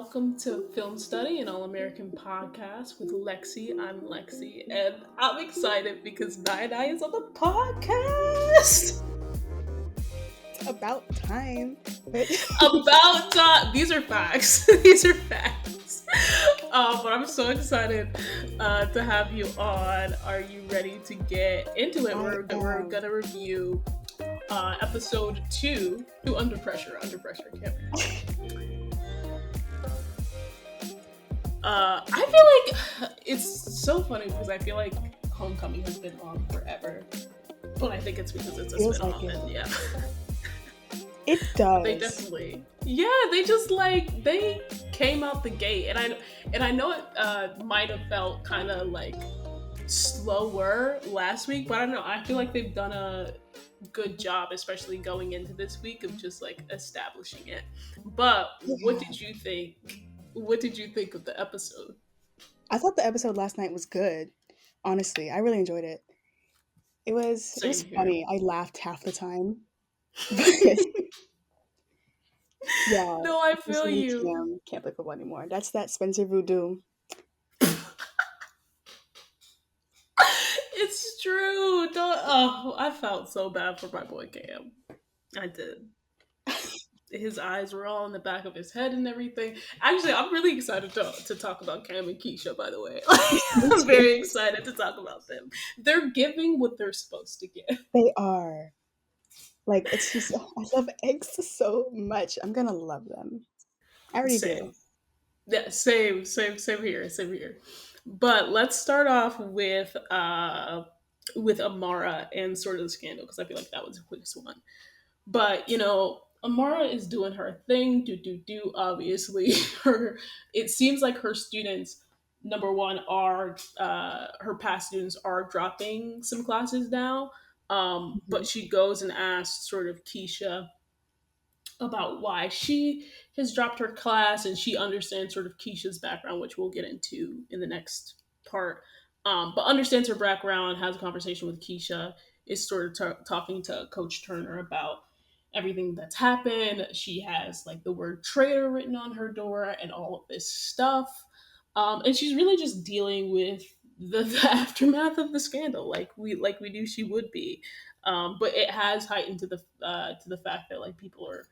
welcome to Film Study, an All-American podcast with Lexi. I'm Lexi, and I'm excited because Ninii is on the podcast. About time. About time. These are facts. These are facts. But I'm so excited to have you on. Are you ready to get into it? We're gonna review episode 2, Under Pressure. Under Pressure. Can't I feel like it's so funny because I feel like Homecoming has been on forever, but I think it's because it's a spin-off, and yeah, it does. They definitely, they just they came out the gate, and I know it might have felt kind of like slower last week, but I don't know. I feel like they've done a good job, especially going into this week, of just like establishing it. But what did you think? What did you think of the episode? I thought the episode last night was good. Honestly, I really enjoyed it. It was funny. I laughed half the time. Yeah. No, I feel you. Can't play football anymore. That's that Spencer voodoo. It's true. I felt so bad for my boy Cam. I did. His eyes were all in the back of his head and everything. Actually, I'm really excited to talk about Cam and Keisha, by the way. I'm very excited to talk about them. They're giving what they're supposed to give. They are. Like, it's just, I love eggs so much. I'm gonna love them. I already do. Yeah, same here. But let's start off with Amara and sort of the scandal, because I feel like that was the quickest one. But Amara is doing her thing. Obviously, it seems like her students, number one, are her past students are dropping some classes now. But she goes and asks sort of Keisha about why she has dropped her class, and she understands sort of Keisha's background, which we'll get into in the next part. But understands her background, has a conversation with Keisha, is sort of talking to Coach Turner about everything that's happened. She has like the word traitor written on her door and all of this stuff. And she's really just dealing with the aftermath of the scandal, like we knew she would be. But it has heightened to the fact that like people are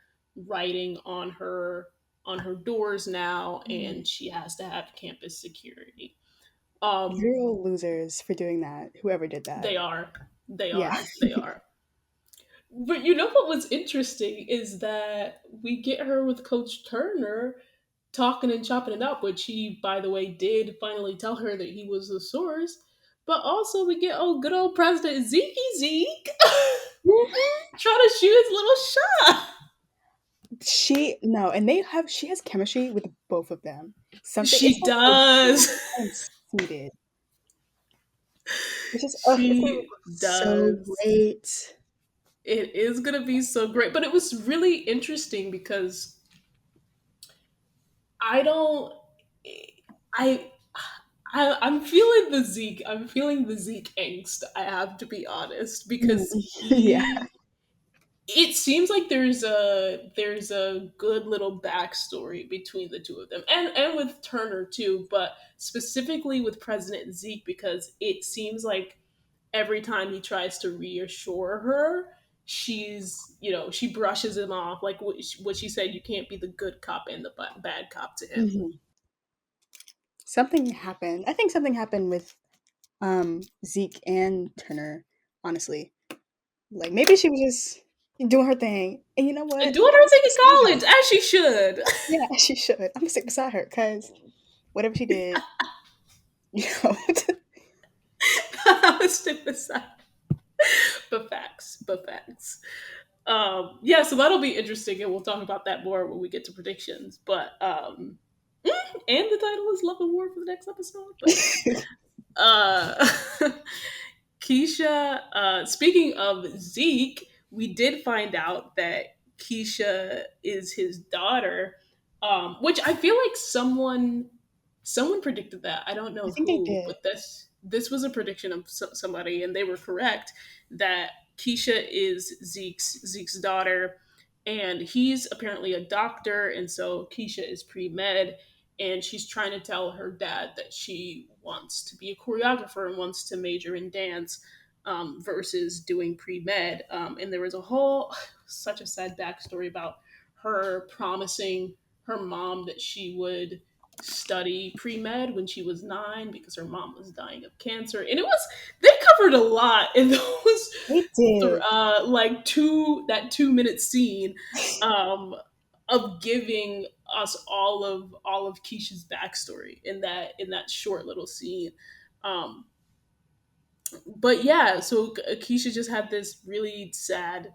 writing on her doors now, and she has to have campus security. Real losers for doing that. Whoever did that. They are. They are. But what was interesting is that we get her with Coach Turner talking and chopping it up, which he, by the way, did finally tell her that he was the source. But also we get good old President Zeke trying to shoot his little shot. She has chemistry with both of them. She does. Suited. Which is she does. So great. It is gonna be so great, but it was really interesting because I'm feeling the Zeke. I'm feeling the Zeke angst. I have to be honest, because it seems like there's a good little backstory between the two of them, and with Turner too, but specifically with President Zeke, because it seems like every time he tries to reassure her, she brushes him off, like what she said, you can't be the good cop and the bad cop to him. Mm-hmm. Something happened. I think something happened with Zeke and Turner, honestly. Like, maybe she was just doing her thing. And you know what? And doing her thing in college, as she should. Yeah, she should. I'm going to stick beside her, because whatever she did, I would stick beside her. But facts. So that'll be interesting, and we'll talk about that more when we get to predictions. But and the title is Love and War for the next episode. But, Keisha, speaking of Zeke, we did find out that Keisha is his daughter, which I feel like someone predicted that. I don't know who, but this was a prediction of somebody, and they were correct that Keisha is Zeke's daughter, and he's apparently a doctor, and so Keisha is pre-med, and she's trying to tell her dad that she wants to be a choreographer and wants to major in dance, versus doing pre-med. And there was a whole such a sad backstory about her promising her mom that she would study pre-med when she was 9 because her mom was dying of cancer, and it was they covered a lot in those They did. like 2 minute scene, um, of giving us all of Keisha's backstory in that short little scene. Um, but yeah, so Keisha just had this really sad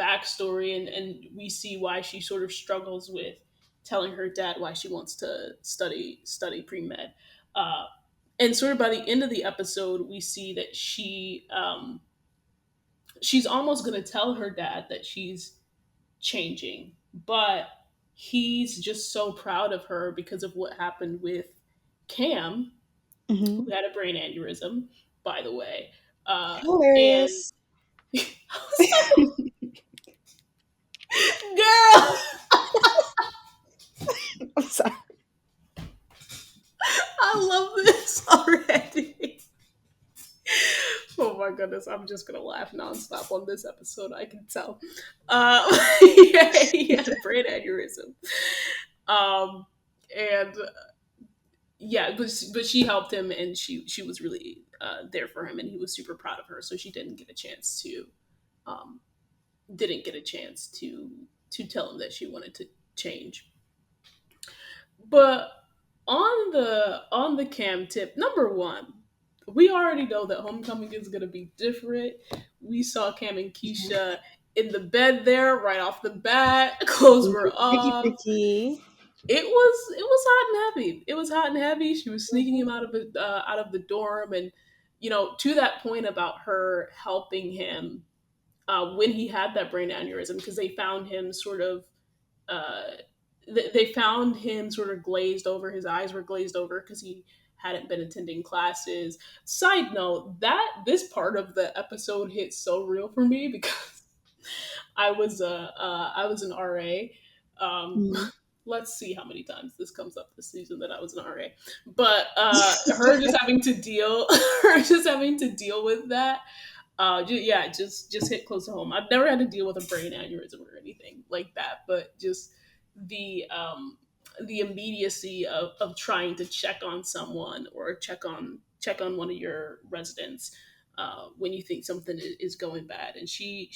backstory, and we see why she sort of struggles with telling her dad why she wants to study pre-med. Uh, and sort of by the end of the episode, we see that she's almost going to tell her dad that she's changing, but he's just so proud of her because of what happened with Cam, Hmm. who had a brain aneurysm, by the way. And Hilarious. I was like, girl, I'm sorry. I love this already. Oh my goodness, I'm just gonna laugh nonstop on this episode. I can tell. Yeah, he had a brain aneurysm, um, and yeah, but she helped him, and she was really there for him, and he was super proud of her. So she um, didn't get a chance to tell him that she wanted to change. But on the cam tip, number one, we already know that homecoming is gonna be different. We saw Cam and Keisha in the bed there right off the bat. Clothes were Freaky, off. freaky. It was hot and heavy. It was hot and heavy. She was sneaking him Mhm. out of the dorm, and to that point about her helping him when he had that brain aneurysm, because they found him sort of uh, they found him sort of glazed over. His eyes were glazed over because he hadn't been attending classes. Side note, that this part of the episode hit so real for me because I was an RA. Um, Mhm. let's see how many times this comes up this season that I was an RA. But her just having to deal, her just having to deal with that. Yeah, just hit close to home. I've never had to deal with a brain aneurysm or anything like that, but just the um, the immediacy of trying to check on someone or check on one of your residents when you think something is going bad. And she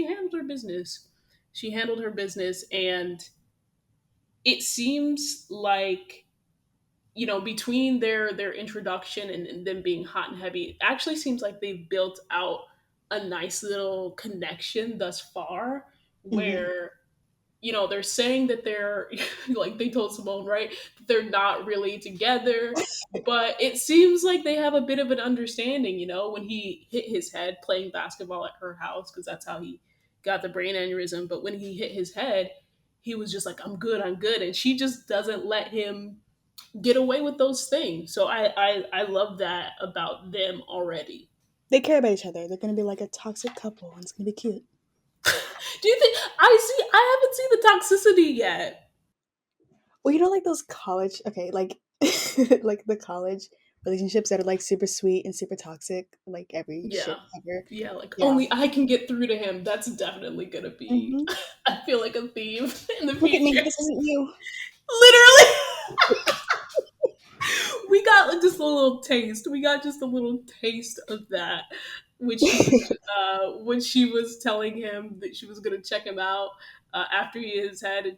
handled her business. She handled her business, and it seems like between their introduction and them being hot and heavy, it actually seems like they've built out a nice little connection thus far, Mhm. where they're saying that they're like they told Simone, right, that they're not really together, but it seems like they have a bit of an understanding. When he hit his head playing basketball at her house, because that's how he got the brain aneurysm, but when he hit his head, he was just like, I'm good, and she just doesn't let him get away with those things. So I love that about them already. They care about each other. They're gonna be like a toxic couple, and it's gonna be cute. Do you think I haven't seen the toxicity yet? Well, like those college, okay, like like the college relationships that are like super sweet and super toxic, like every Yeah. ship ever. Yeah, like Yeah. only I can get through to him. That's definitely gonna be Hmm. I feel like a theme in the Look at me. future. This isn't you. Literally. We got like just a little taste. We got just a little taste of that when she was telling him that she was gonna check him out after he has had, and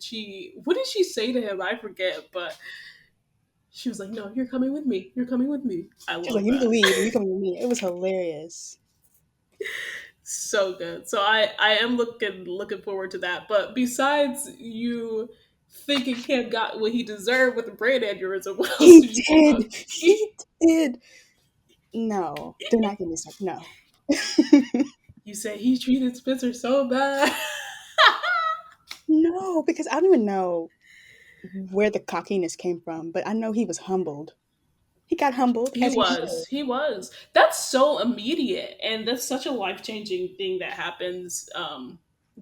what did she say to him? I forget, but she was like, "No, you're coming with me. You're coming with me." I She's like, love you need to that. leave, and you come with me. It was hilarious. So good. So I am looking forward to that. But besides you thinking Cam got what he deserved with the brain aneurysm, what else He did you think about did. He did. No, do not get me started. No. You said he treated Spencer so bad. No, because I don't even know where the cockiness came from, but I know he was humbled. He got humbled, He as he was. should. He was. That's so immediate, and that's such a life changing thing that happens.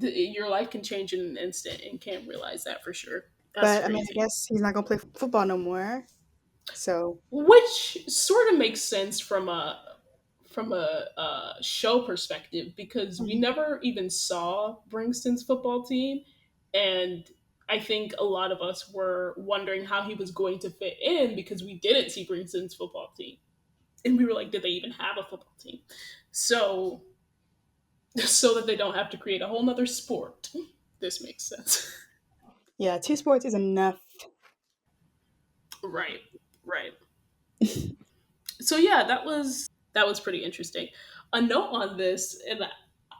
Your life can change in an instant and can't realize that for sure. That's But I mean, I crazy. guess he's not gonna play football no more. So Which sort of makes sense from a show perspective because we mhm. never even saw Bringston's football team, and I think a lot of us were wondering how he was going to fit in because we didn't see Bringston's football team, and we were like, did they even have a football team? So so that they don't have to create a whole nother sport. This makes sense. Yeah, two sports is enough. Right, right. So yeah, that was pretty interesting. A note on this, and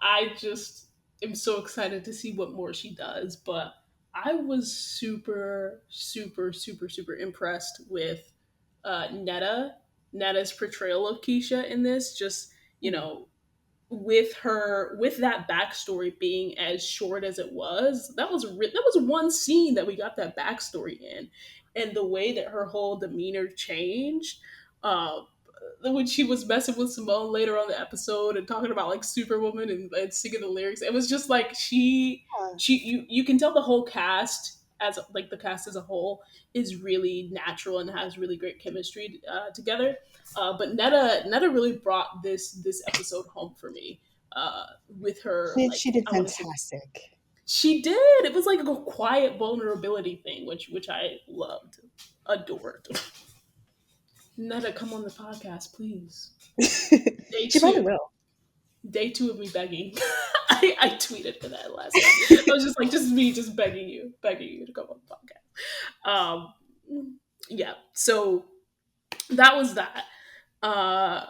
I just am so excited to see what more she does. But I was super, super, super, super impressed with Netta's portrayal of Keisha in this. Just you Mhm. know, with that backstory being as short as it was, that was one scene that we got that backstory in, and the way that her whole demeanor changed. Uh, when she was messing with Simone later on the episode and talking about like Superwoman and singing the lyrics, it was just like Yeah. you can tell the whole cast as like the cast as a whole is really natural and has really great chemistry together. But Netta really brought this episode home for me. With her, She like did I want to say, fantastic. she did. It was like a quiet vulnerability thing, which I loved, adored. Netta, come on the podcast, please. Day She probably two, will. day two of me begging. I tweeted for that last night. I was just like, just me, just begging you to come on the podcast. Yeah. So that was that. Uh,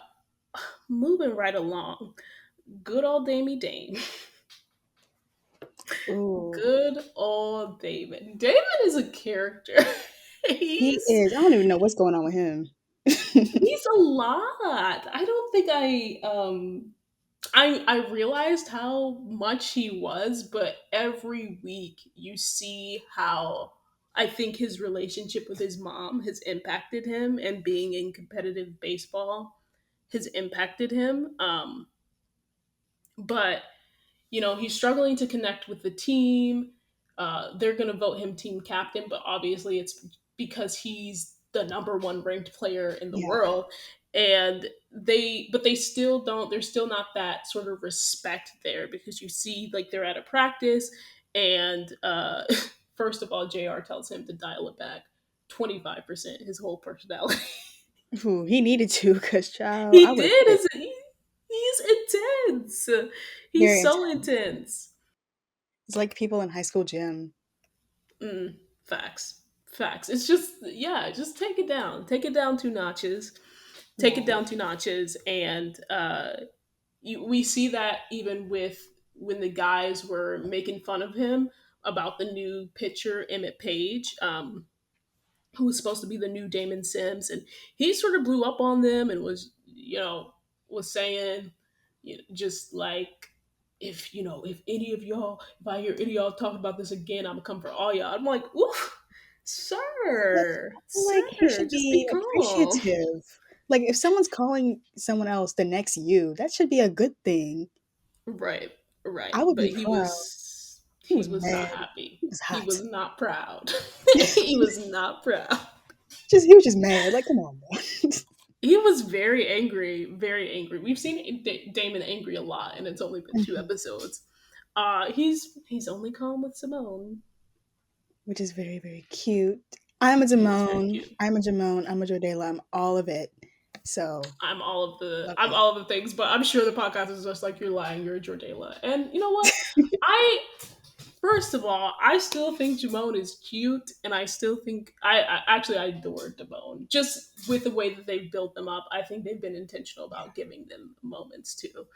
moving right along. Good old Damie Dame. Ooh, Good old Damon. Damon is a character. he he's is. I don't even know what's going on with him. he's a lot. I don't think I realized how much he was, but every week you see how I think his relationship with his mom has impacted him, and being in competitive baseball has impacted him. But he's struggling to connect with the team. They're going to vote him team captain, but obviously it's because he's the number one ranked player in the Yeah. world. And they still don't, there's still not that sort of respect there because you see, like, they're at a practice and, first of all, JR tells him to dial it back 25%, his whole personality. Ooh, he needed to, because child, I He would have did, quit. he's intense. Very He's so intense. intense. It's like people in high school gym. Mm, facts. Facts. It's just, yeah, just take it down. Take it down two notches. Take it Yeah. down two notches. And we see that even with when the guys were making fun of him about the new pitcher, Emmett Page. Who was supposed to be the new Damon Sims, and he sort of blew up on them and was saying, just like, if any of y'all, if I hear any of y'all talk about this again, I'm gonna come for all y'all. I'm like, oof, But sir, I feel like he should just be be calm. appreciative. Like if someone's calling someone else the next you, that should be a good thing. Right, I right. would But be he proud. was He he was was not mad. happy. He was He hot. was not proud. He was not proud. Just he was just mad. Like, come on, man. He was very angry, very angry. We've seen Damon angry a lot, and it's only been two Mhm. episodes. He's only calm with Simone. Which is very, very cute. I'm a It is very Damone. cute. I'm a Jamone. I'm a Jordela. I'm all of it. So love I'm it. all of the things, but I'm sure the podcast is just like, you're lying, you're a Jordela. And you know what? I First of all, I still think Jamone is cute, and I still think I adore Damone. Just with the way that they've built them up, I think they've been intentional about giving them moments too.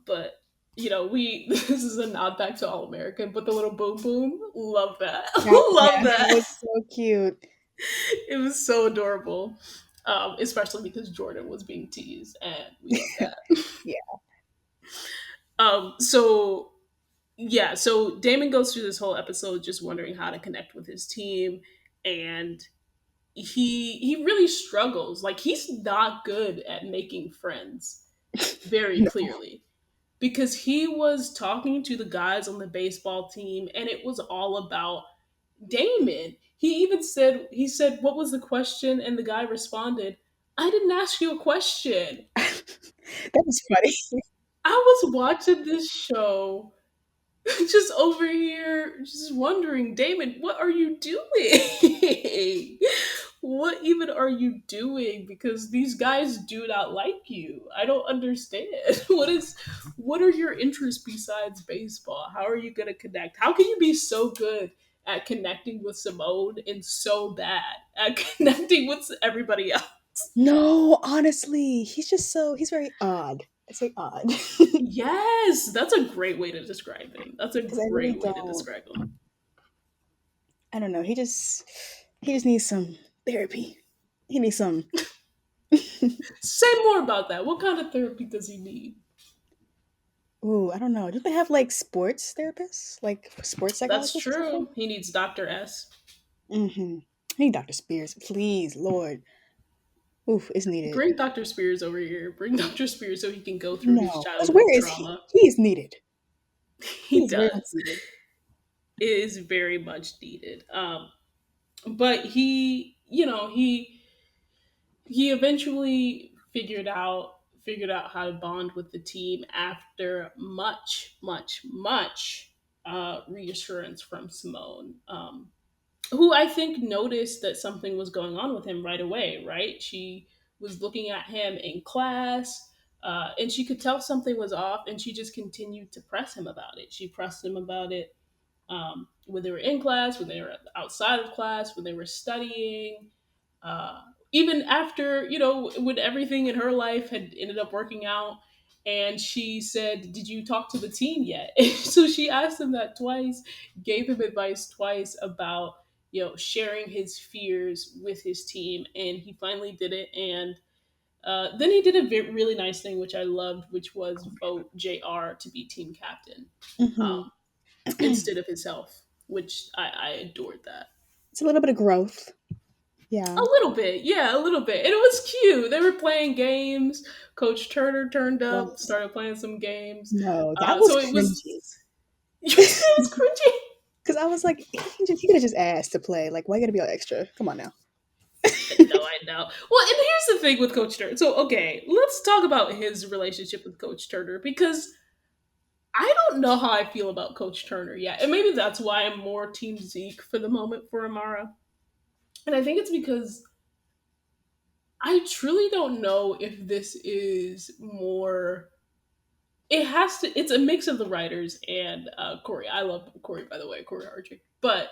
But we this is a nod back to All American, but the little boom boom, love that, That, love yeah, that that. was so cute. It was so adorable, especially because Jordan was being teased, and we love that. Yeah. So yeah, so Damon goes through this whole episode just wondering how to connect with his team, and he really struggles. Like, he's not good at making friends, very No. clearly, because he was talking to the guys on the baseball team and it was all about Damon. He even said, he said, "What was the question?" And the guy responded, "I didn't ask you a question." That was funny. I was watching this show just over here, just wondering, Damon, what are you doing? What even are you doing? Because these guys do not like you. I don't understand. What are your interests besides baseball? How are you gonna connect? How can you be so good at connecting with Simone and so bad at connecting with everybody else? No, honestly, he's very odd. It's like odd. Yes, that's a great way to describe him. That's a Because I really great way to don't. describe him. I don't know. He just needs some therapy. He needs some. Say more about that. What kind of therapy does he need? Ooh, I don't know. Do they have like sports therapists, like sports That's psychologists or something? true. He needs Dr. S. Mm-hmm. I need Dr. Spears, please, Lord. Oof, is needed. Bring Dr. Spears over here. Bring Dr. Spears so he can go through his No, because childhood where is he? trauma. He is needed. He He is very much does. needed. It is very much needed. But he eventually figured out how to bond with the team after much, much, much reassurance from Simone. Who I think noticed that something was going on with him right away, right? She was looking at him in class, and she could tell something was off, and she just continued to press him about it. She pressed him about it when they were in class, when they were outside of class, when they were studying, uh, even after, when everything in her life had ended up working out. And she said, "Did you talk to the team yet?" And so she asked him that twice, gave him advice twice about, sharing his fears with his team. And he finally did it. And then he did a really nice thing, which I loved, which was vote JR to be team captain Hmm. um, instead of himself, which I adored that. It's a little bit of growth. A Yeah. little bit, yeah, a little bit. And it was cute. They were playing games. Coach Turner turned up, Was started playing some games. no, that was So it cringy. was. You think it was cringy? Because I was like, he could have just asked to play. Like, why you gotta be all extra? Come on now. No, I know. Well, and here's the thing with Coach Turner. So, okay, let's talk about his relationship with Coach Turner because I don't know how I feel about Coach Turner yet. And maybe that's why I'm more Team Zeke for the moment for Amara. And I think it's because I truly don't know if this is more. It has to. It's a mix of the writers and Corey. I love Corey, by the way, Corey Archie. But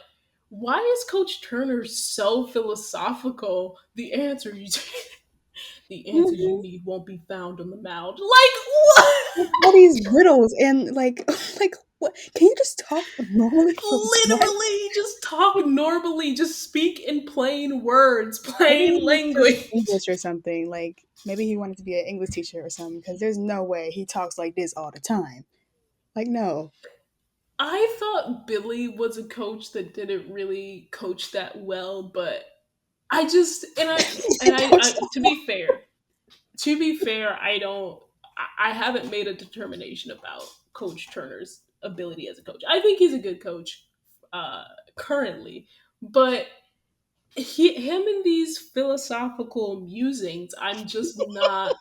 why is Coach Turner so philosophical? The answers you Hmm. need won't be found on the mound. Like what? All these riddles and like, like what? Can you just talk normally for once? Literally, just talk normally. Just speak in plain words, Maybe plain he took language. English or something. Like maybe he wanted to be an English teacher or something. Because there's no way he talks like this all the time. Like no. I thought Billy was a coach that didn't really coach that well, but I just Coach. to be fair, I don't. I haven't made a determination about Coach Turner's ability as a coach. I think he's a good coach uh, currently, but him and these philosophical musings, I'm just not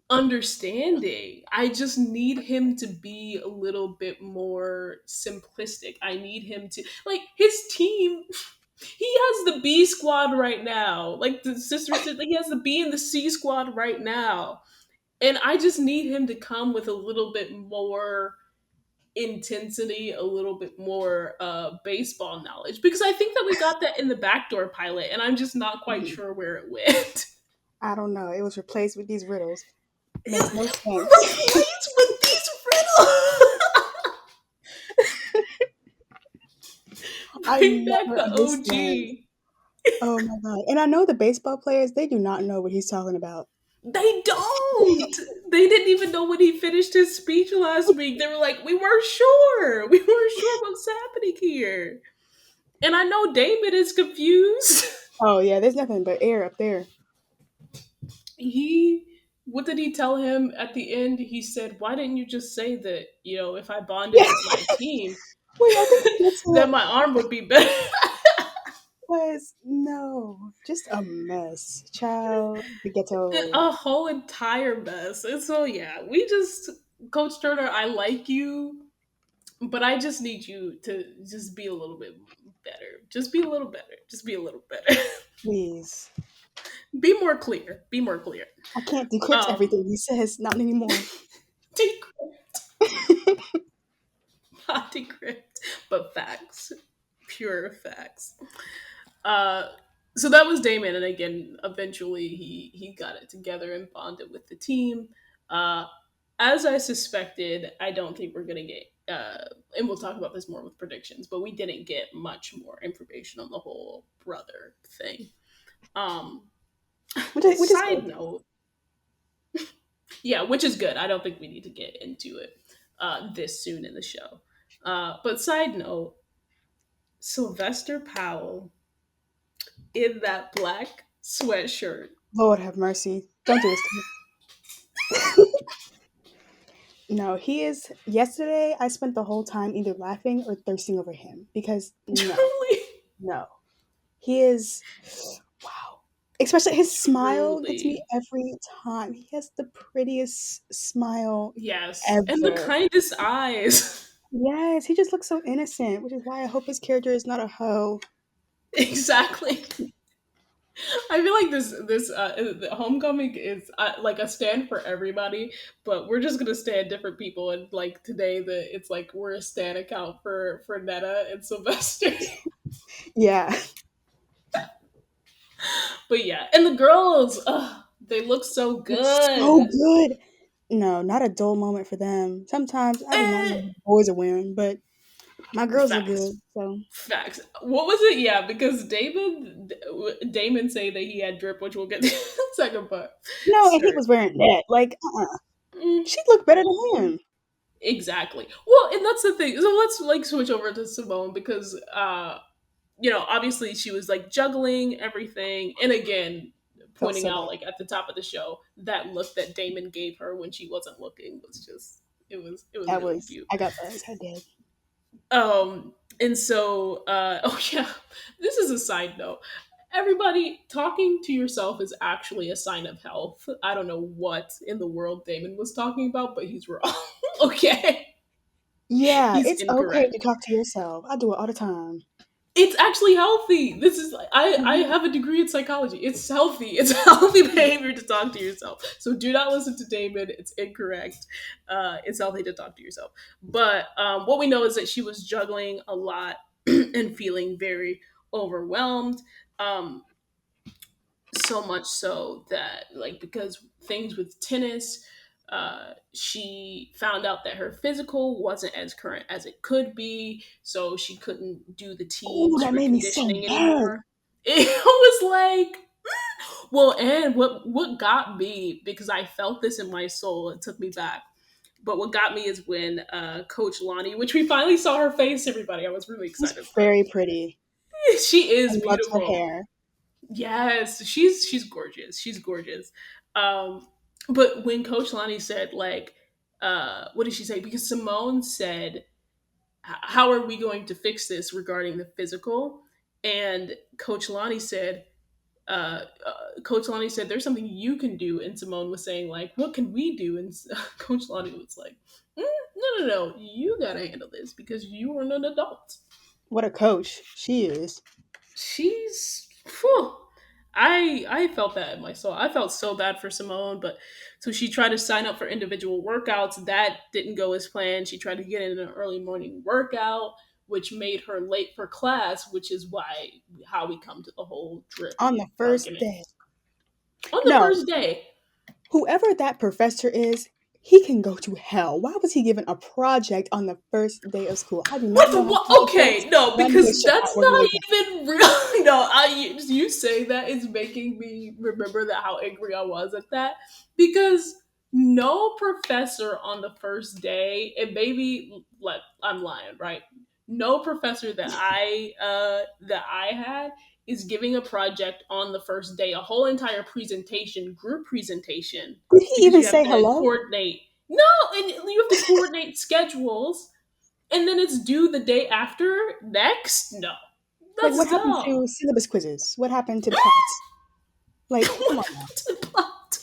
understanding. I just need him to be a little bit more simplistic. I need him to like his team. He has the B squad right now. Like the sister said, he has the B and the C squad right now. And I just need him to come with a little bit more intensity, a little bit more baseball knowledge. Because I think that we got that in the backdoor pilot, and I'm just not quite Mhm. sure where it went. I don't know. It was replaced with these riddles. Makes no sense. Replaced with these riddles. I Bring back never the understand. OG. Oh my god. And I know the baseball players, they do not know what he's talking about. They don't. They didn't even know when he finished his speech last week. They were like, "We weren't sure. We weren't sure what's happening here." And I know Damon is confused. Oh yeah, there's nothing but air up there. he what did he tell him at the end? He said, "Why didn't you just say that, if I bonded Yeah. with my team, Wait, I think he gets then it my arm would be better." was no, just a mess. Child, the ghetto. A whole entire mess. And so yeah, we just Coach Turner, I like you, but I just need you to just be a little bit better. Just be a little better. Just be a little better. Please. Be more clear. Be more clear. I can't decrypt Um everything he says, not anymore. Decrypt, not decrypt, but facts. Pure facts. Uh, so that was Damon, and again, eventually he got it together and bonded with the team. Uh, as I suspected, I don't think we're gonna get. And we'll talk about this more with predictions, but we didn't get much more information on the whole brother thing. Um, Which is side good. note, yeah, which is good. I don't think we need to get into it this soon in the show. But side note, Sylvester Powell in that black sweatshirt. Lord have mercy. Don't do this to me. No, he is. Yesterday, I spent the whole time either laughing or thirsting over him because no, Truly, no. He is. Wow. Especially his smile gets me truly. every time. He has the prettiest smile Yes. And the ever. kindest eyes. Yes, he just looks so innocent, which is why I hope his character is not a hoe. Exactly. I feel like the homecoming is like a stand for everybody, but we're just gonna stand different people. And like today, it's like we're a stand account for Netta and Sylvester. Yeah, But yeah, and the girls, they look so looks so good. good. No, not a dull moment for them. Sometimes I do not know Eh, what the boys are wearing, but my girls look facts. good. So Facts. What was it? Yeah, because Damon say that he had drip, which we'll get to in the second part. no, and he Sir. was wearing that. Like, Mm, she looked better than mm, him. exactly. Well, and that's the thing. So let's like switch over to Simone because obviously she was like juggling everything, and again, Felt pointing so out bad. like at the top of the show that look that Damon gave her when she wasn't looking was just it was That really was cute. I got buzz. I did. And so, oh yeah, this is a side note. Everybody, talking to yourself is actually a sign of health. I don't know what in the world Damon was talking about, but he's wrong. Okay, Yeah, he's it's okay to incorrect. talk to yourself. I do it all the time. It's actually healthy. This is I Mhm. have a degree in psychology. It's healthy. It's healthy behavior to talk to yourself. So do not listen to Damon. It's incorrect. It's healthy to talk to yourself. But what we know is that she was juggling a lot and feeling very overwhelmed. Um, so much so that like because things with tennis, she found out that her physical wasn't as current as it could be, so she couldn't do the team Oh, that strength made me so conditioning mad. anymore. It was like, well, and what got me, because I felt this in my soul, it took me back. But what got me is when Coach Lonnie, which we finally saw her face, everybody. I was really She's excited for her. very pretty. She I is loved her beautiful. hair. Yes, she's gorgeous. She's gorgeous. Um, but when Coach Lonnie said like, what did she say? Because Simone said, "How are we going to fix this regarding the physical?" And Coach Lonnie said, "There's something you can do." And Simone was saying like, "What can we do?" And Coach Lonnie was like, "No, no, no, you gotta handle this because you are an adult." What a coach she is. She's whew, I felt that in my soul. I felt so bad for Simone, but so she tried to sign up for individual workouts. That didn't go as planned. She tried to get in an early morning workout, which made her late for class, which is why how we come to the whole drip On the first argument. day. On the No, first day. whoever that professor is, he can go to hell. Why was he given a project on the first day of school? I do not With know how what? college works, Okay, no, but I know it because should not that's work not like that. even real. No, you say that is making me remember that how angry I was at that because no professor on the first day, and maybe like I'm lying, right? No professor that I had is giving a project on the first day, a whole entire presentation, group presentation, Did he because even you have say to hello? coordinate. No, and you have to coordinate schedules, and then it's due the day after. Next, no, Like, that's what happened dumb. to syllabus quizzes? What happened to the plots? Like, come What on now. happened to the plot?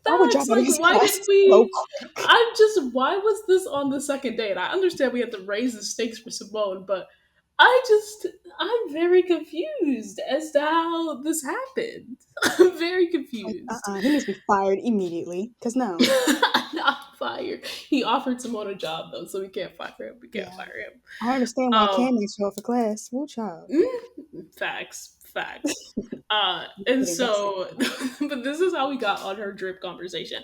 I would Facts. drop out of Like, his why did class so we? quick. I'm just. Why was this on the second date? I understand we had to raise the stakes for Simone, but I just. I'm very confused as to how this happened. I'm very Like, confused. he needs to be fired immediately. Cause no, Not fired. He offered Simone a job though, so we can't fire him. We can't yeah, fire him. I understand why Um, Cam didn't show up for class. Woo child. facts, facts. Just And kidding. That's so, but this is how we got on her drip conversation.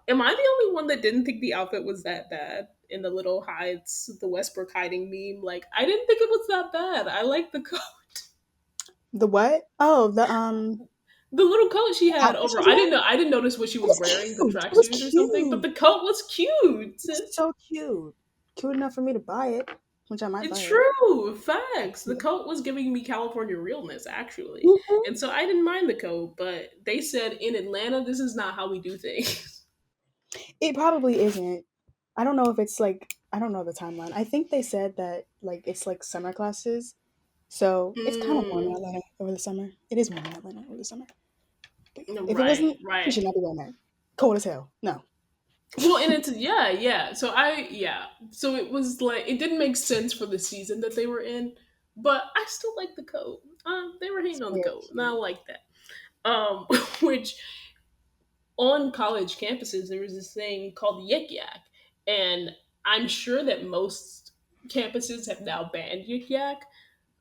Am I the only one that didn't think the outfit was that bad in the little hides, the Westbrook hiding meme? Like, I didn't think it was that bad. I like the coat, the what? Oh, the little coat she had outfit over. she was I didn't wearing. know. I didn't notice what she It was was wearing, the cute. It was tracksuit or something. But cute. the coat was cute. It's so cute. Cute enough for me to buy it, which I might It's buy it. true. Facts. The Yeah. coat was giving me California realness, actually. Mhm. And so I didn't mind the coat, but they said in Atlanta, this is not how we do things. It probably isn't. I don't know if it's like I don't know the timeline. I think they said that like it's like summer classes, so it's kind of warm in Mm, Atlanta over the summer. It is warm in Atlanta over the summer. But yeah, if it right, wasn't, we right. should not be wearing that. Cold as hell. No. Well, and it's, yeah, yeah. Yeah. So it was like, it didn't make sense for the season that they were in, but I still like the coat. They were It's hating on the very coat, and I cute. like that. Which on college campuses there was this thing called Yik Yak, and I'm sure that most campuses have now banned Yik Yak,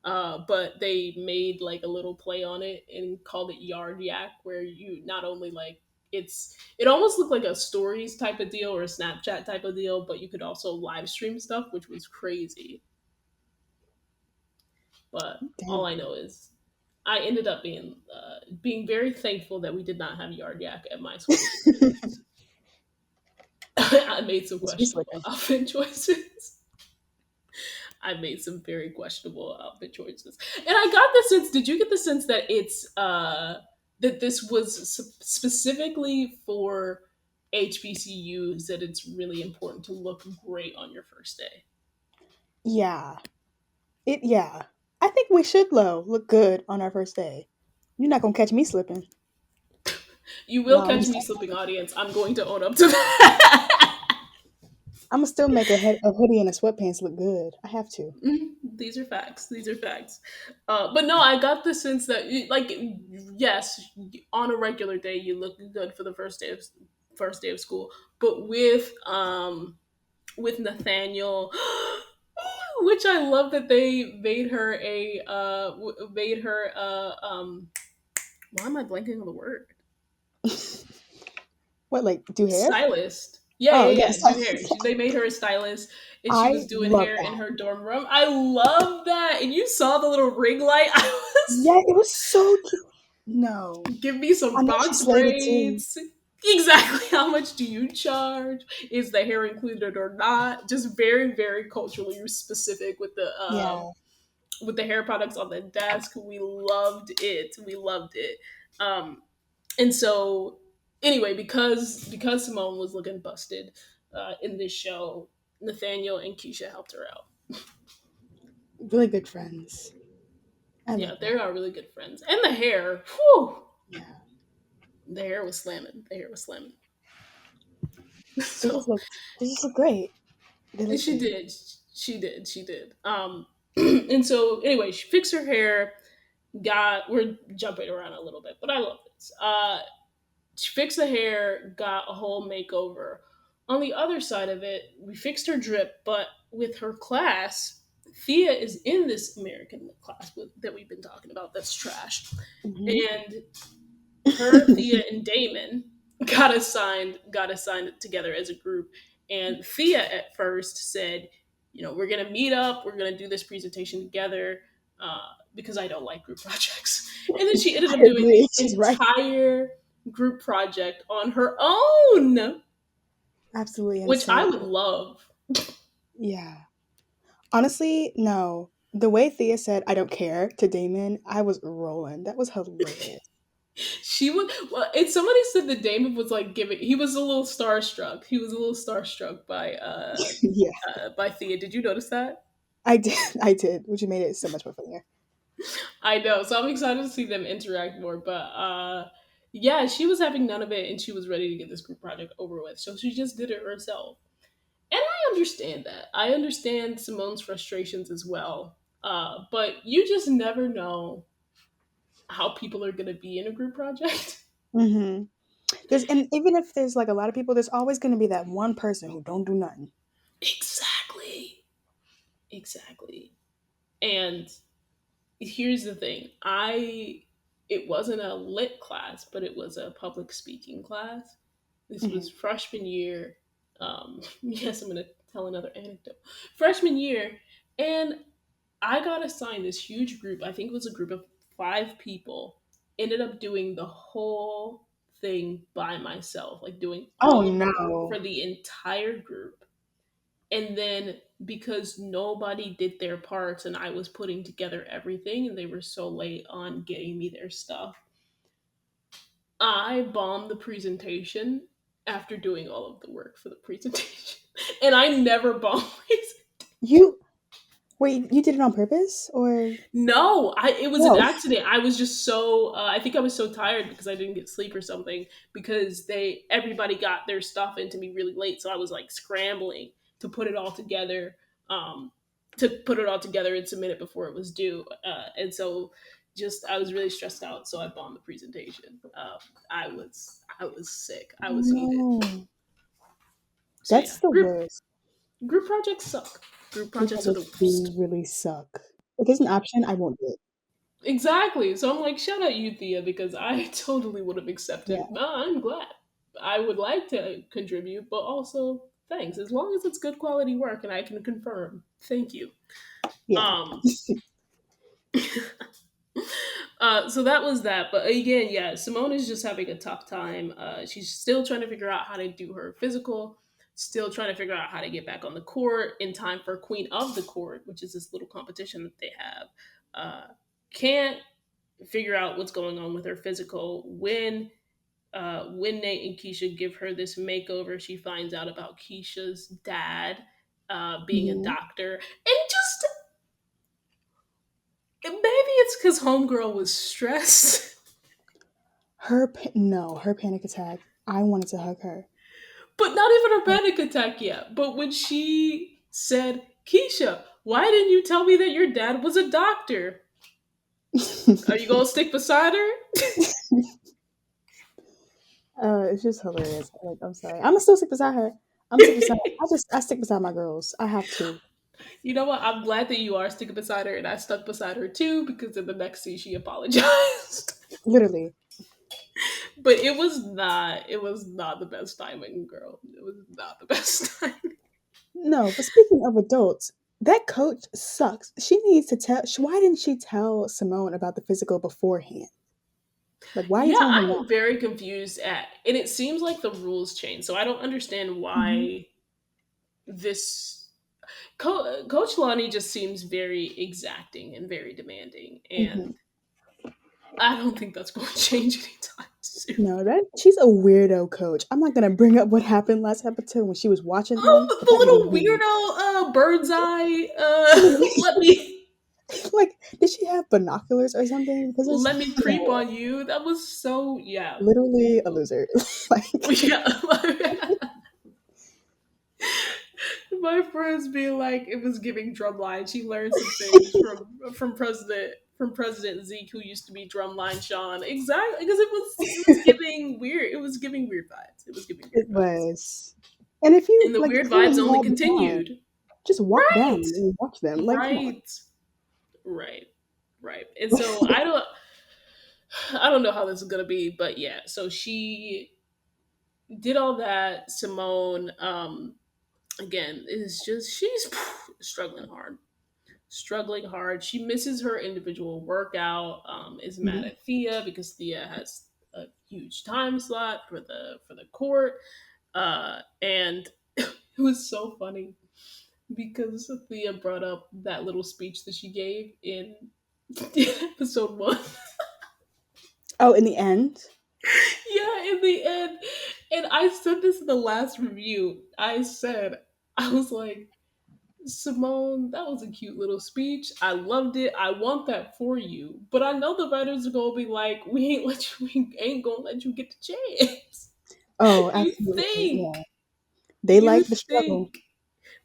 but they made like a little play on it and called it Yard Yak, where you not only like it almost looked like a stories type of deal or a Snapchat type of deal, but you could also live stream stuff, which was crazy. But all Damn. I know is I ended up being very thankful that we did not have Yard Yak at my school because I made some It's we questionable slipping. outfit choices. I made some very questionable outfit choices, and I got the sense. Did you get the sense that that this was specifically for HBCUs? That it's really important to look great on your first day. Yeah. Yeah. I think we should look good on our first day. You're not gonna catch me slipping. You will No, let me catch me stop. slipping, audience. I'm going to own up to that. I'm gonna still make a hoodie and a sweatpants look good. I have to. These are facts. These are facts. But no, I got the sense that, like, yes, on a regular day you look good for the first day of school, but with Nathaniel, which I love that they made her made her why am I blanking on the word? What, like do hair? Stylist. Yeah, Oh yeah, yes, yeah. Do hair. They made her a stylist, and she I was doing love hair in that. her dorm room. I love that. And you saw the little ring light. I Yeah, it was so cute. No, give me I some know she box slayed it too. braids. Exactly how much do you charge? Is the hair included or not? Just very, very culturally specific Yeah, with the hair products on the desk. We loved it. We loved it. Um, and so anyway, because Simone was looking busted in this show, Nathaniel and Keisha helped her out. really good friends. I Yeah, love they that. are really good friends. And the hair, whew, Yeah, the hair was slamming. The hair was slamming. they just So looked they just look great. They look she great. did, she did. And so anyway, she fixed her hair. We're jumping around a little bit, but I love this. She fixed the hair, got a whole makeover. On the other side of it, we fixed her drip, but with her class, Thea is in this American lit class that we've been talking about that's trash. Hmm. And her, Thea, and Damon got assigned together as a group. And Thea at first said, we're gonna meet up, we're gonna do this presentation together, because I don't like group projects. And then she ended I up doing agree. the She's right. entire group project on her own, Absolutely which I insane. would love. Yeah. Honestly, no. The way Thea said "I don't care" to Damon, I was rolling. That was hilarious. She was well. And somebody said that Damon was like giving. He was a little starstruck. He was a little starstruck Yeah, by Thea. Did you notice that? I did. I did, which made it so much more funnier. I know. So I'm excited to see them interact more. But yeah, she was having none of it, and she was ready to get this group project over with. So she just did it herself. And I understand that. I understand Simone's frustrations as well. But you just never know how people are going to be in a group project. Hmm. And even if there's like a lot of people, there's always going to be that one person who don't do nothing. Exactly. Exactly. And here's the thing. I it wasn't a lit class, but it was a public speaking class. This Hmm. was freshman year. Yes, I'm gonna tell another anecdote. Freshman year, and I got assigned this huge group. I think it was a group of 5 people. Ended up doing the whole thing by myself, like doing Oh all of the work no! for the entire group. And then because nobody did their parts and I was putting together everything and they were so late on getting me their stuff, I bombed the presentation after doing all of the work for the presentation. And I never bomb You wait. You did it on purpose, or No, it was an no? accident. I was just so I think I was so tired because I didn't get sleep or something because they everybody got their stuff into me really late, so I was like scrambling to put it all together, um, and submit it before it was due, and so just I was really stressed out, so I bombed the presentation. I was sick. I was heated. No, So yeah, that's the group worst. group projects suck. Group Group projects are the projects do worst. really suck. If there's an option, I won't do it. Exactly. So I'm like, shout out you, Thea, because I totally would have accepted. Yeah, I'm glad. I would like to contribute, but also thanks. As long as it's good quality work and I can confirm. Thank you. yeah. Um so that was that. But again, yeah, Simone is just having a tough time. She's still trying to figure out how to do her physical, still trying to figure out how to get back on the court in time for Queen of the Court, which is this little competition that they have. Can't figure out what's going on with her physical. When Nate and Keisha give her this makeover, she finds out about Keisha's dad being a Mhm. doctor, and just maybe it's because Homegirl was stressed, No, her panic attack. I wanted to hug her. but not even her panic attack yet. But when she said, "Keisha, why didn't you tell me that your dad was a doctor? Are you gonna stick beside her?" It's just hilarious. Like, I'm sorry. I'm gonna still stick beside her. I'm stick beside. I stick beside my girls. I have to. You know what? I'm glad that you are sticking beside her, and I stuck beside her too because in the next scene she apologized. Literally. But it was not the best timing, girl. It was not the best timing. No, but speaking of adults, that coach sucks. She needs to tell. Why didn't she tell Simone about the physical beforehand? Like, why are you Yeah, telling her now? I'm very confused at, and it seems like the rules changed, so I don't understand Hmm. why this Coach Lonnie just seems very exacting and very demanding, Hmm. and I don't think that's going to change anytime soon. No, that she's a weirdo coach. I'm not gonna bring up what happened last episode when she was watching them, Oh, but the that was little weird. weirdo bird's eye. Literally, Let me like, did she have binoculars or something? Because there's let me creep no, on you. That was so yeah. literally a loser. Like, Yeah. My friends being like it was giving drumline. She learned some things from President Zeke, who used to be drumline Sean. Exactly, because it was giving weird. It was giving weird vibes. It was giving it weird vibes, was. And if you and the like, weird clearly vibes you only had the time, continued. just walk down Right, and watch them. Like, come right, right, right. And so I don't know how this is gonna be, but yeah. So she did all that. Simone, again, is just she's struggling hard struggling hard. She misses her individual workout. Is mad on. at Thea because Thea has a huge time slot for the court. And it was so funny. because Sophia brought up that little speech that she gave in episode one. Oh, in the end? Yeah, in the end. And I said this in the last review. I was like, Simone, that was a cute little speech. I loved it. I want that for you. But I know the writers are gonna be like, we ain't gonna let you get the chance. Oh, You absolutely. Yeah. think, They you like the struggle, think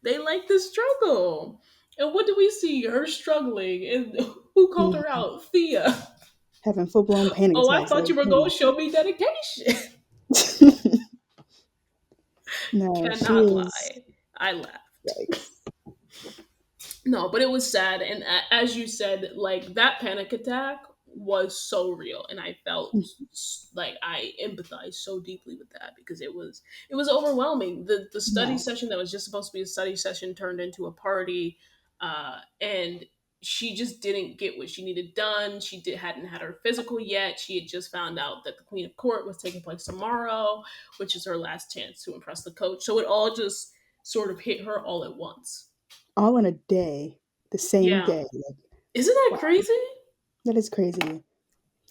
they like the struggle. And what do we see? Her struggling. And who called her mhm, out? Thea. having full blown panic Oh, I attacks. thought Like, you were gonna show me dedication. no, she Cannot is. lie. I laughed. Yikes. No, but it was sad, and as you said, like that panic attack was so real, and I felt like I empathized so deeply with that because it was overwhelming. The study Yeah. session that was just supposed to be a study session turned into a party, and she just didn't get what she needed done. Hadn't had her physical yet. She had just found out that the Queen of Court was taking place tomorrow, which is her last chance to impress the coach. So it all just sort of hit her all at once. All in a day, the same Yeah. day. Like, Isn't that wow, crazy? that is crazy. And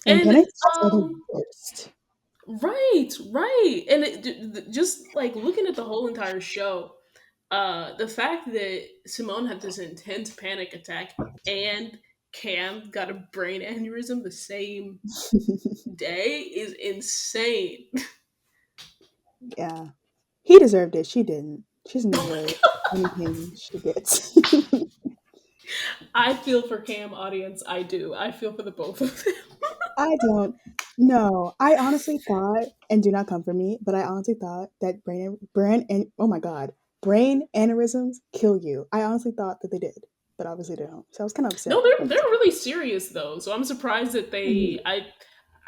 And panic attacks are the worst. right, right. And just like looking at the whole entire show, the fact that Simone had this intense panic attack and Cam got a brain aneurysm the same day is insane. Yeah. He deserved it. She didn't. She doesn't Oh my deserve god. anything she gets. I feel for Cam audience, I do. I feel for the both of them. I don't. No, I honestly thought, and do not come for me, but I honestly thought that brain and oh my god, brain aneurysms kill you. I honestly thought that they did, but obviously they don't. So I was kind of No, upset. they're really serious though. So I'm surprised that Mhm.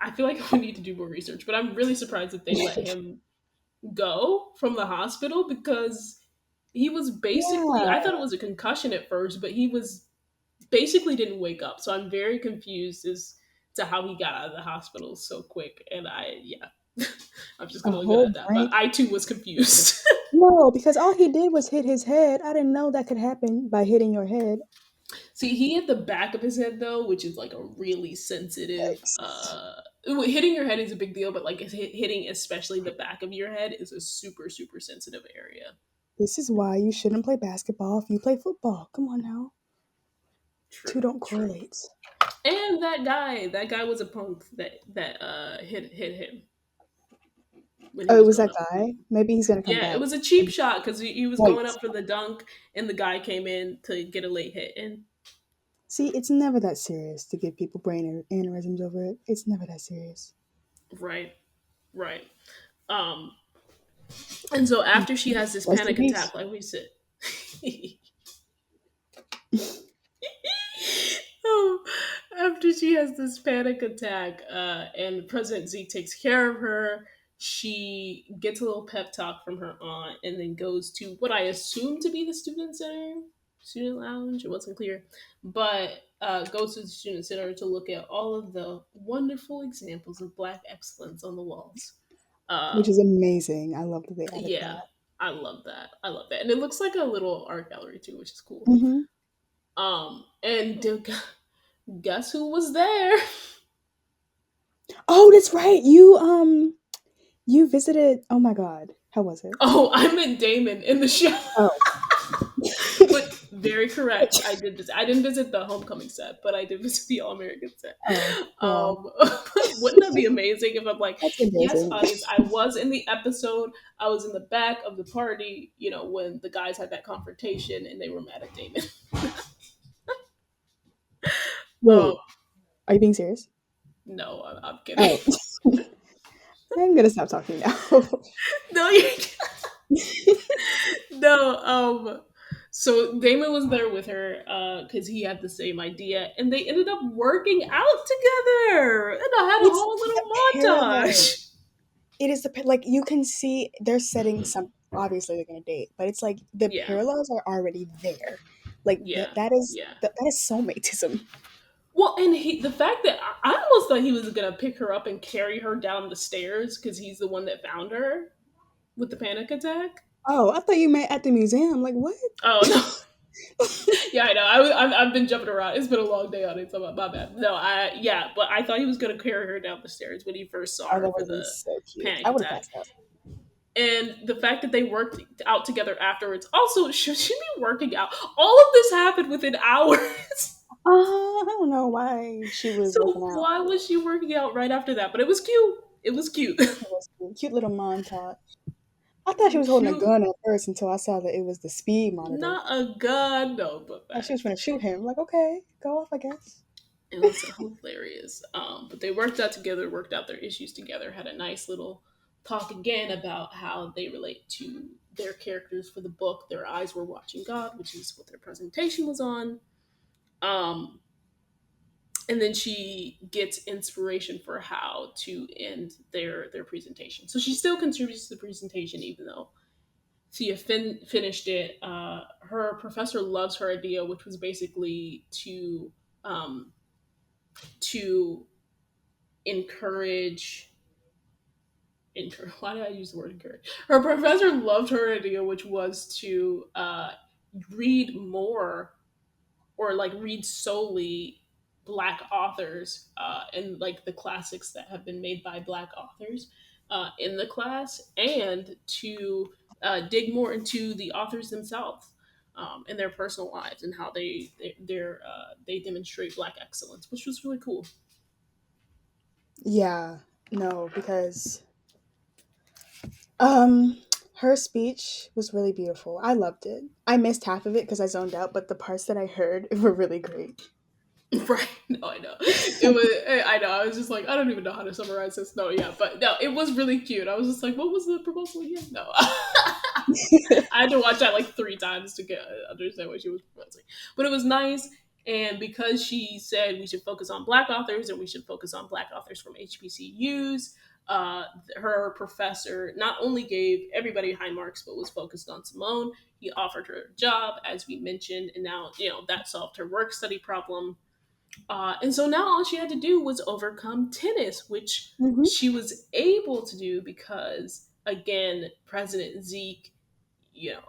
I feel like we need to do more research, but I'm really surprised that they let him go from the hospital because he was basically, Yeah, I thought it was a concussion at first, but he was basically didn't wake up. So I'm very confused as to how he got out of the hospital so quick. And yeah, I'm just a gonna leave it whole at that. But brain. I too was confused. No, because all he did was hit his head. I didn't know that could happen by hitting your head. See, he hit the back of his head though, which is like a really sensitive. Yikes. Hitting your head is a big deal, but like hitting especially the back of your head is a super super sensitive area. This is why you shouldn't play basketball if you play football. Come on now. True, Two don't true. correlate. And that guy was a punk that hit him when he Oh, it was was going that up. guy? Maybe he's gonna come Yeah, it back. was a cheap shot because he was going Right. up for the dunk, and the guy came in to get a late hit. And See, it's never that serious to give people brain aneurysms over it. It's never that serious. right, right. Um, and so after she has this Rest in panic peace. attack, like we said, oh, after she has this panic attack, and President Z takes care of her, she gets a little pep talk from her aunt, and then goes to what I assume to be the student center, student lounge. It wasn't clear, but goes to the student center to look at all of the wonderful examples of Black excellence on the walls. Which Uh, is amazing. I love that they added yeah, that. I love that. I love that, and it looks like a little art gallery too, which is cool. Hmm. And guess who was there? Oh, that's right. You visited. Oh my god, how was it? Oh, I meant Damon in the show. Oh, But very correct. I did visit. I didn't visit the homecoming set, but I did visit the All American set. oh, well, Wouldn't that be amazing if I'm like, that's yes, amazing. audience, I was in the episode. I was in the back of the party. When the guys had that confrontation and they were mad at Damon. Um, Wait, are you being serious? no, I'm kidding. Oh, I'm gonna stop talking now. No, you no. So Damon was there with her because he had the same idea, and they ended up working out together, and I had a It's whole the little parallel. montage. It is like you can see they're setting some. Obviously, they're gonna date, but it's like the Yeah, parallels are already there. Like yeah, that is yeah. that is soulmateism. Well, and the fact that I almost thought he was gonna pick her up and carry her down the stairs because he's the one that found her with the panic attack. Oh, I thought you meant at the museum. Like what? Oh no. Yeah, I know. I've been jumping around. It's been a long day on it, so my bad. No, yeah, but I thought he was gonna carry her down the stairs when he first saw Oh, her that for would have been the so cute. panic I would have attack. passed out. And the fact that they worked out together afterwards. Also, should she be working out? All of this happened within hours. I don't know why she was working So out. why was she working out right after that? But it was cute. It was cute. It was cute. Cute little montage. I thought she was holding a Cute. gun at first until I saw that it was the speed monitor. Not a gun, no, but Like she was that. gonna shoot him. Like, okay, go off, I guess. It was hilarious. But they worked out together, worked out their issues together, had a nice little talk again about how they relate to their characters for the book. Their eyes were watching God, which is what their presentation was on. Um, and then she gets inspiration for how to end their presentation. So she still contributes to the presentation, even though Thea finished it. Her professor loves her idea, which was basically um, to encourage why did I use the word encourage? Her professor loved her idea, which was to read more or like read solely black authors and like the classics that have been made by black authors in the class, and to dig more into the authors themselves and their personal lives and how they demonstrate black excellence, which was really cool. Yeah, no, because um her speech was really beautiful. I loved it. I missed half of it because I zoned out, but the parts that I heard were really great. Right. No, I know. It was. I know. I was just like, I don't even know how to summarize this. No, yeah, but no, it was really cute. I was just like, what was the proposal again? No, I had to watch that like three times to get understand what she was proposing. But it was nice, and because she said we should focus on Black authors and we should focus on Black authors from HBCUs, uh, her professor not only gave everybody high marks, but was focused on Simone. He offered her a job, as we mentioned, and now that solved her work study problem. And so now all she had to do was overcome tennis, which Hmm. she was able to do because, again, President Zeke,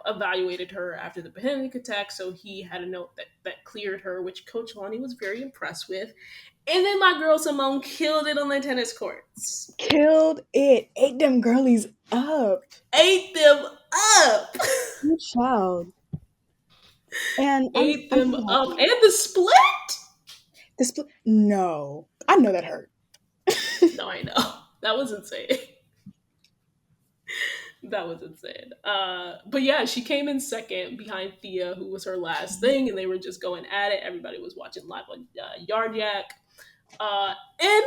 evaluated her after the panic attack. So he had a note that cleared her, which Coach Lonnie was very impressed with. And then my girl Simone killed it on the tennis courts. Killed it. Ate them girlies up. Ate them up. Good child. And Ate I'm them so up. happy. And the split? No. I know that hurt. No, I know. That was insane. That was insane. But yeah, she came in second behind Thea, who was her last thing, and they were just going at it. Everybody was watching live on Yard Yak. And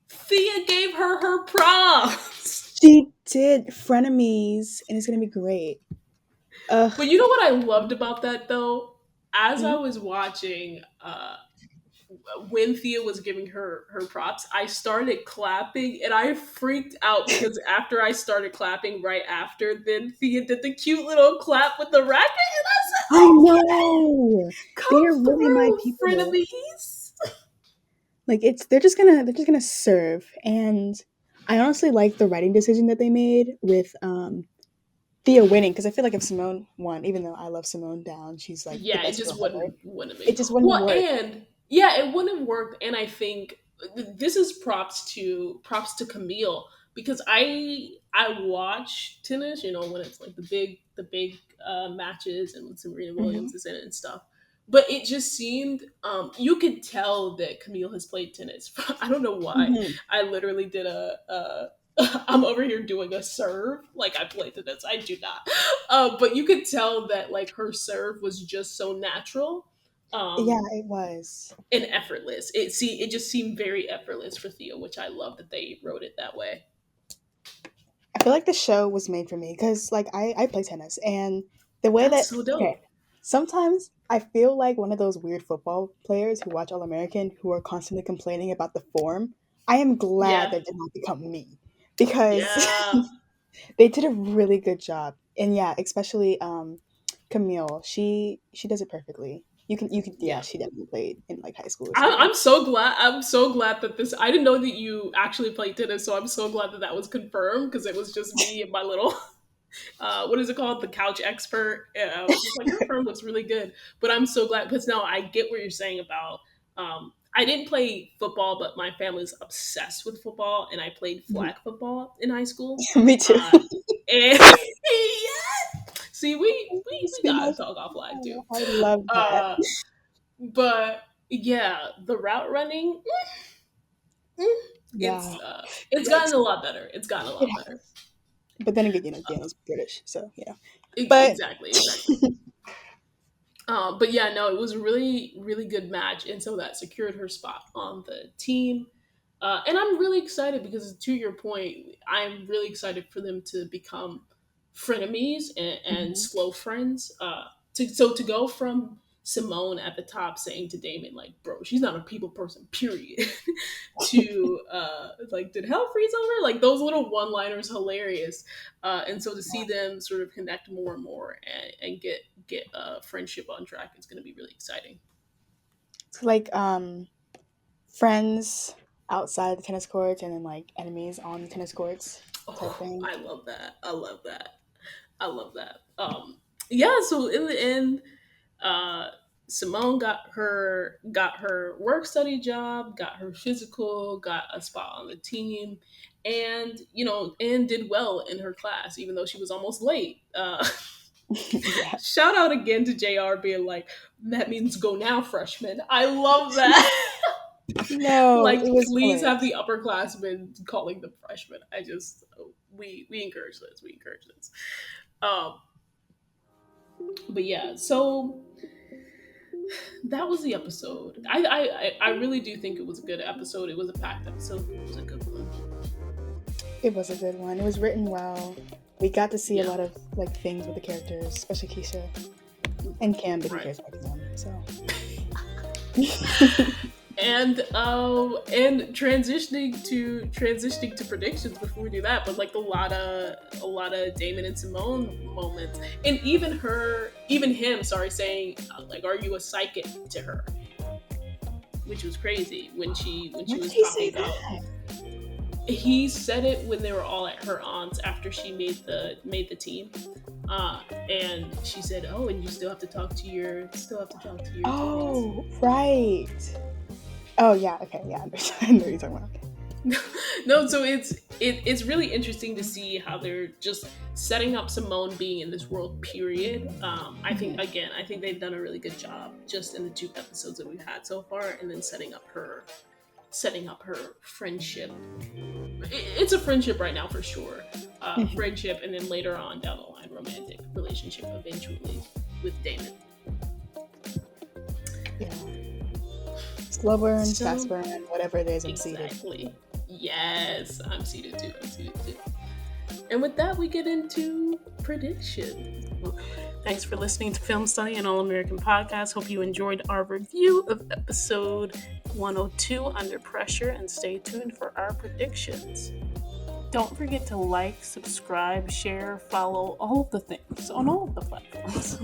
Thea gave her props. She did frenemies, and it's gonna be great. Ugh. But you know what I loved about that though? As I Mhm. was watching, when Thea was giving her props, I started clapping and I freaked out because after I started clapping right after, then Thea did the cute little clap with the racket, and I I said, "Okay, know. They're come really my through, people. frenemies." Like they're just gonna serve, and I honestly like the writing decision that they made with Thea winning because I feel like if Simone won, even though I love Simone down, she's like the Yeah, it best girl just ever. wouldn't It make just wouldn't well, work. and yeah, it wouldn't have worked. And I think this is props to Camille because I watch tennis, when it's like the big matches and when Serena Hmm. Williams is in it and stuff. But it just seemed you could tell that Camille has played tennis. I don't know why. Hmm. I literally did a I'm over here doing a serve like I play tennis. I do not. But you could tell that like her serve was just so natural Yeah, um, it was. and effortless. It just seemed very effortless for Theo, which I love that they wrote it that way. I feel like the show was made for me because, like, I play tennis, and the way That's that so okay, dope. sometimes I feel like one of those weird football players who watch All American who are constantly complaining about the form. I am glad Yeah, that did not become me because yeah, they did a really good job, and yeah, especially Camille. She does it perfectly. You can yeah, yeah. she definitely played in like high school or I, something. I'm so glad. I'm so glad that this. I didn't know that you actually played tennis, so I'm so glad that that was confirmed because it was just me and my little. what is it called? The couch expert. I was just like, her firm looks really good. But I'm so glad because now I get what you're saying about. I didn't play football, but my family's obsessed with football, and I played flag football in high school. Me too. And yeah, see, we gotta talk off live too. I love that. Uh, but yeah, the route running, mm, Yeah. it's gotten Yikes. a lot better. It's gotten a It lot better. has. But then again, Dana's British, so But Exactly, exactly. But yeah, no, it was a really, really good match, and so that secured her spot on the team. And I'm really excited because, to your point, I'm really excited for them to become frenemies and Mhm. slow friends. To go from Simone at the top saying to Damon, like, "Bro, she's not a people person," period, to like, "Did hell freeze over?" Like those little one-liners, hilarious. And so to see them sort of connect more and more and get friendship on track is going to be really exciting. It's like friends outside the tennis courts and then like enemies on the tennis courts type Oh, thing. I love that. I love that. I love that. Yeah. So in the end, uh, Simone got her work study job, got her physical, got a spot on the team, and and did well in her class, even though she was almost late. Yeah. Shout out again to Jr. being like, "That means go now, freshman." I love that. No, Like, it was please have hilarious. the upperclassmen calling them freshmen. I just we encourage this. We encourage this. Um, but yeah, so that was the episode. I really do think it was a good episode. It was a packed episode. It was a good one. It was a good one. It was written well. We got to see a Yeah, lot of like things with the characters, especially Keisha and Cam, but who right. cares about them? So And transitioning to predictions before we do that, but like a lot of Damon and Simone moments, and even him, sorry, saying like, "Are you a psychic?" to her, which was crazy when she when did was he say talking about. that? He said it when they were all at her aunt's after she made the team, and she said, "Oh, and you still have to talk to your tickets." Oh, right. Oh yeah, okay, yeah, I know what you're talking about. No, so it's really interesting to see how they're just setting up Simone being in this world. Period. Mhm. I think they've done a really good job just in the two episodes that we've had so far, and then setting up her friendship. It's a friendship right now for sure. Mhm. Friendship, and then later on down the line, romantic relationship eventually with Damon. Yeah. Slow burn, fast So burn, whatever it is, I'm seated. exactly. Yes, I'm seated too. I'm seated too. And with that, we get into predictions. Thanks for listening to Film Study and All American Podcast. Hope you enjoyed our review of episode 102, Under Pressure, and stay tuned for our predictions. Don't forget to like, subscribe, share, follow all of the things on all of the platforms.